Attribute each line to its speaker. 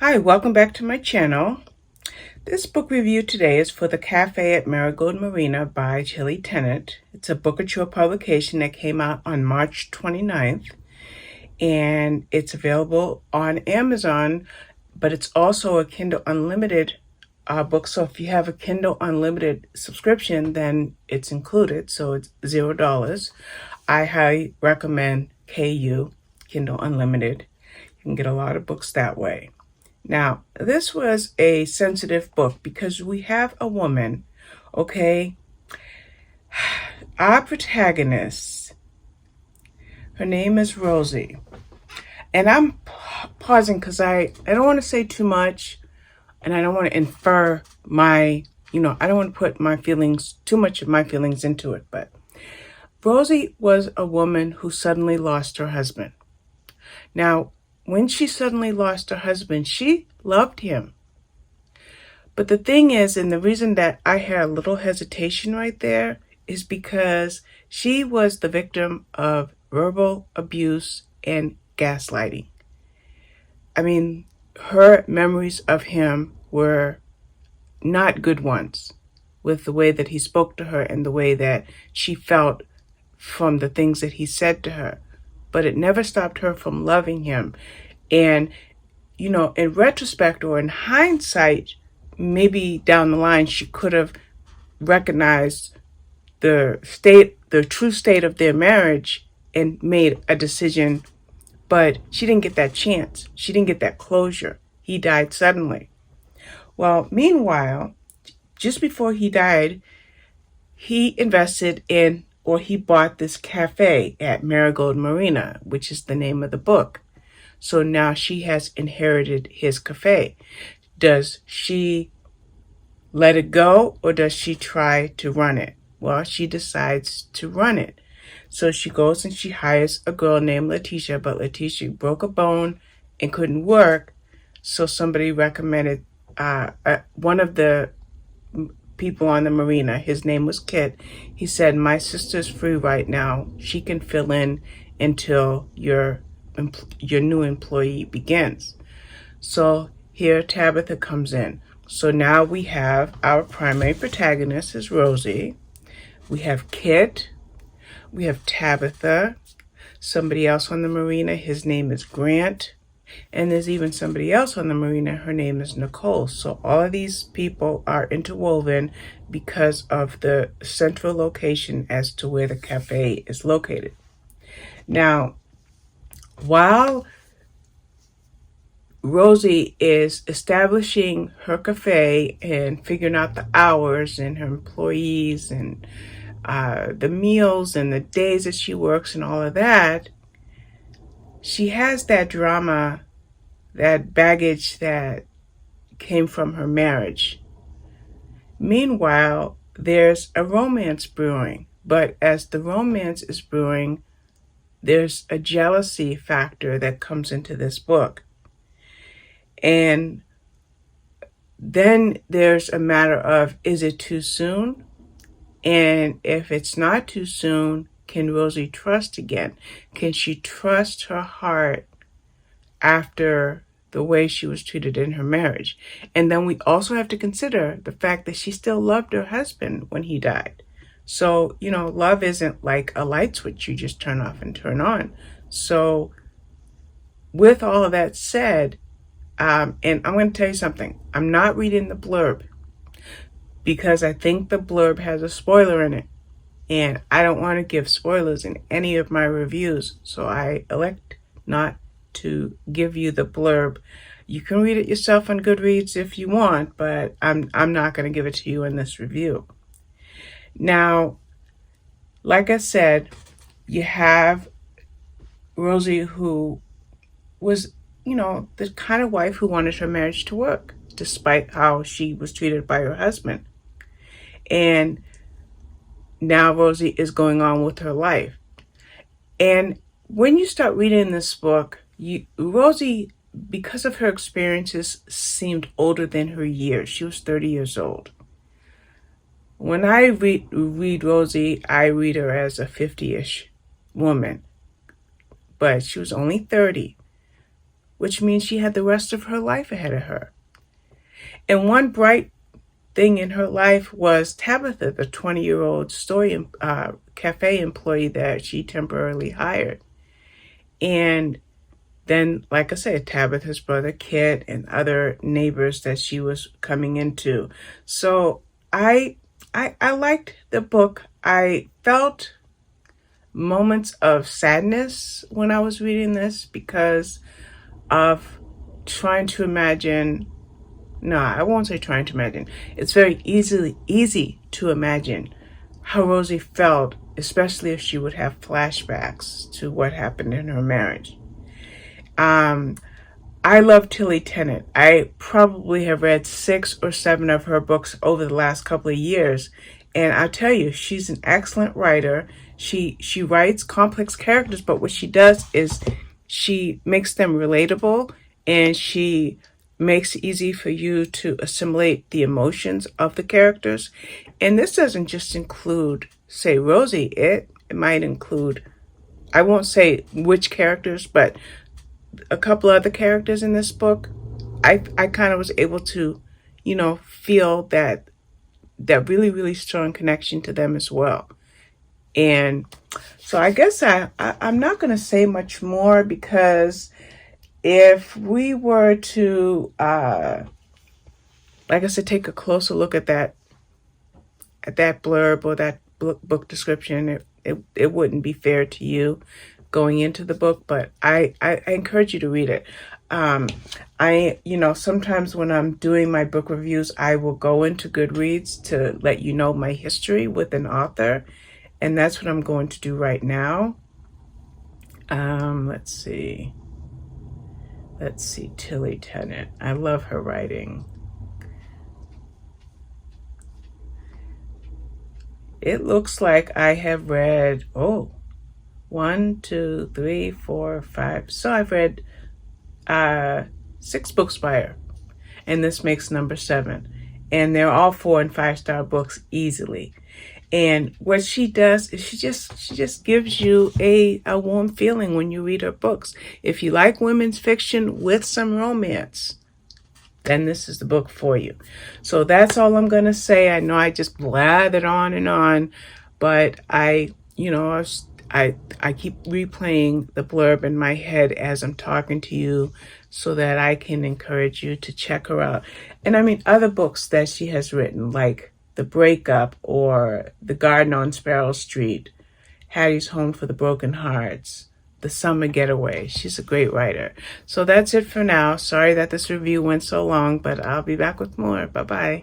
Speaker 1: Hi, welcome back to my channel. This book review today is for the Café at Marigold Marina by Tennant. It's a Booker publication that came out on March 29th, and it's available on Amazon, but it's also a Kindle Unlimited book. So if you have a Kindle Unlimited subscription, then it's included, so it's $0. I highly recommend KU, Kindle Unlimited. You can get a lot of books that way. Now, this was a sensitive book because we have a woman, okay? Our protagonist, her name is Rosie. And I'm pausing because I don't want to say too much, and I don't want to infer I don't want to put too much of my feelings into it. But Rosie was a woman who suddenly lost her husband. Now, when she suddenly lost her husband, she loved him. But the thing is, and the reason that I had a little hesitation right there is because she was the victim of verbal abuse and gaslighting. I mean, her memories of him were not good ones, with the way that he spoke to her and the way that she felt from the things that he said to her. But it never stopped her from loving him. And, in retrospect or in hindsight, maybe down the line, she could have recognized the true state of their marriage and made a decision. But she didn't get that chance. She didn't get that closure. He died suddenly. Well, meanwhile, just before he died, he he bought this cafe at Marigold Marina, which is the name of the book. So now she has inherited his cafe. Does she let it go, or does she try to run it? Well, she decides to run it. So she goes and she hires a girl named Letitia, but Letitia broke a bone and couldn't work. So somebody recommended one of the people on the marina. His name was Kit. He said, "My sister's free right now. She can fill in until your new employee begins." So here Tabitha comes in. So now we have our primary protagonist is Rosie. We have Kit. We have Tabitha. Somebody else on the marina, his name is Grant. And there's even somebody else on the marina, her name is Nicole. So all of these people are interwoven because of the central location as to where the cafe is located. Now, while Rosie is establishing her cafe and figuring out the hours and her employees and the meals and the days that she works and all of that, she has that drama, that baggage that came from her marriage. Meanwhile, there's a romance brewing, but as the romance is brewing, there's a jealousy factor that comes into this book. And then there's a matter of, is it too soon? And if it's not too soon, can Rosie trust again? Can she trust her heart after the way she was treated in her marriage? And then we also have to consider the fact that she still loved her husband when he died. So, love isn't like a light switch you just turn off and turn on. So with all of that said, and I'm going to tell you something. I'm not reading the blurb because I think the blurb has a spoiler in it. And I don't want to give spoilers in any of my reviews. So I elect not to give you the blurb. You can read it yourself on Goodreads if you want, but I'm not going to give it to you in this review. Now, like I said, you have Rosie, who was, the kind of wife who wanted her marriage to work, despite how she was treated by her husband. And now Rosie is going on with her life. And when you start reading this book, Rosie, because of her experiences, seemed older than her years. She was 30 years old. When I read Rosie, I read her as a 50-ish woman. But she was only 30. which means she had the rest of her life ahead of her. And one bright thing in her life was Tabitha, the 20-year-old Café employee that she temporarily hired. And then, like I said, Tabitha's brother Kit and other neighbors that she was coming into. So I liked the book. I felt moments of sadness when I was reading this because of trying to imagine. No, I won't say trying to imagine. It's very easy to imagine how Rosie felt, especially if she would have flashbacks to what happened in her marriage. I love Tilly Tennant. I probably have read 6 or 7 of her books over the last couple of years. And I'll tell you, she's an excellent writer. She writes complex characters, but what she does is she makes them relatable, and she makes it easy for you to assimilate the emotions of the characters. And this doesn't just include, say, Rosie. It might include, I won't say which characters, but a couple other characters in this book. I kind of was able to, feel that really, really strong connection to them as well. And so I guess I'm not going to say much more, because if we were to, like I said, take a closer look at that blurb or that book description, it wouldn't be fair to you going into the book. But I encourage you to read it. Sometimes when I'm doing my book reviews, I will go into Goodreads to let you know my history with an author. And that's what I'm going to do right now. Let's see, Tilly Tennant. I love her writing. It looks like I have read, 1, 2, 3, 4, 5. So I've read 6 books by her, and this makes number 7. And they're all 4 and 5-star books easily. And what she does is she just gives you a warm feeling when you read her books. If you like women's fiction with some romance, then this is the book for you. So that's all I'm going to say. I know I just blathered on and on, but I keep replaying the blurb in my head as I'm talking to you so that I can encourage you to check her out. And I mean, other books that she has written, like The Breakup or The Garden on Sparrow Street, Hattie's Home for the Broken Hearts, The Summer Getaway. She's a great writer. So that's it for now. Sorry that this review went so long, but I'll be back with more. Bye-bye.